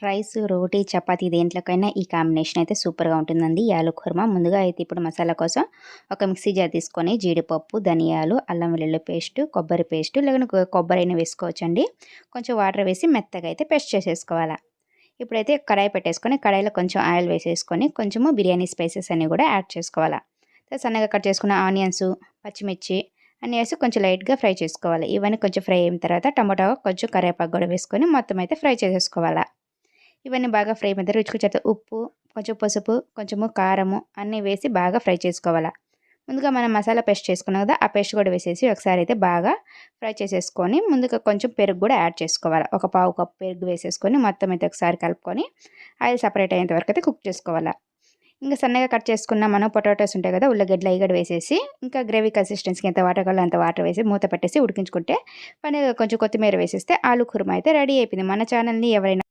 Rice, రోటీ, చపాతీ దేంట్లోకైనా ఈ combination అయితే సూపర్‌గా ఉంటుందండి. ఈ ఆలు కుర్మా. ముందుగా అయితే ఇప్పుడు మసాలా కోసం ఒక మిక్సీ జార్ తీసుకొని జీడిపప్పు, ధనియాలు, అల్లం వెల్లుల్లి పేస్టు, కొబ్బరి పేస్టు లేకుంటే కొబ్బరైనా వేసుకోవచ్చండి. కొంచెం వాటర్ వేసి మెత్తగా అయితే పేస్ట్ చేసేసుకోవాలా. ఇప్పుడైతే కడాయి పెట్టేసుకొని కడాయిలో కొంచెం ఆయిల్ వేసేసుకొని కొంచెము బిర్యానీ స్పైసెస్ అన్నీ కూడా యాడ్ చేసుకోవాలా. సన్నగా కట్ చేసుకున్న ఆనియన్సు, పచ్చిమిర్చి అన్నీ వేసి కొంచెం లైట్‌గా ఫ్రై చేసుకోవాలి. ఇవన్నీ కొంచెం ఫ్రై అయిన తర్వాత టమాటో కొంచెం కరివేపాకు కూడా వేసుకొని మొత్తం అయితే ఫ్రై చేసేసుకోవాలా. ఇవన్నీ బాగా ఫ్రై అయిన తర్వాత రుచికి సరిపడా ఉప్పు, కొంచెం పసుపు, కొంచెము కారము అన్నీ వేసి బాగా ఫ్రై చేసుకోవాలా. ముందుగా మనం మసాలా పేస్ట్ చేసుకున్నాం కదా! ఆ పేస్ట్ కూడా వేసేసి ఒకసారి అయితే బాగా ఫ్రై చేసేసుకొని ముందుగా కొంచెం పెరుగు కూడా యాడ్ చేసుకోవాలి. ఒక పావు కప్పు పెరుగు వేసేసుకొని మొత్తం అయితే ఒకసారి కలుపుకొని ఆయిల్ సెపరేట్ అయ్యేంత వరకు అయితే కుక్ చేసుకోవాలా. ఇంకా సన్నగా కట్ చేసుకున్న మనం పొటాటోస్ ఉంటాయి కదా! ఉల్లగడ్డలు అయి కూడా వేసేసి ఇంకా గ్రేవీ కన్సిస్టెన్సీకి ఎంత వాటర్ కావాలో అంత వాటర్ వేసి మూత పెట్టేసి ఉడికించుకుంటే పైన కొంచెం కొత్తిమీర వేసేస్తే ఆలు కుర్మా అయితే రెడీ అయిపోయింది. మన ఛానల్‌ని ఎవరైనా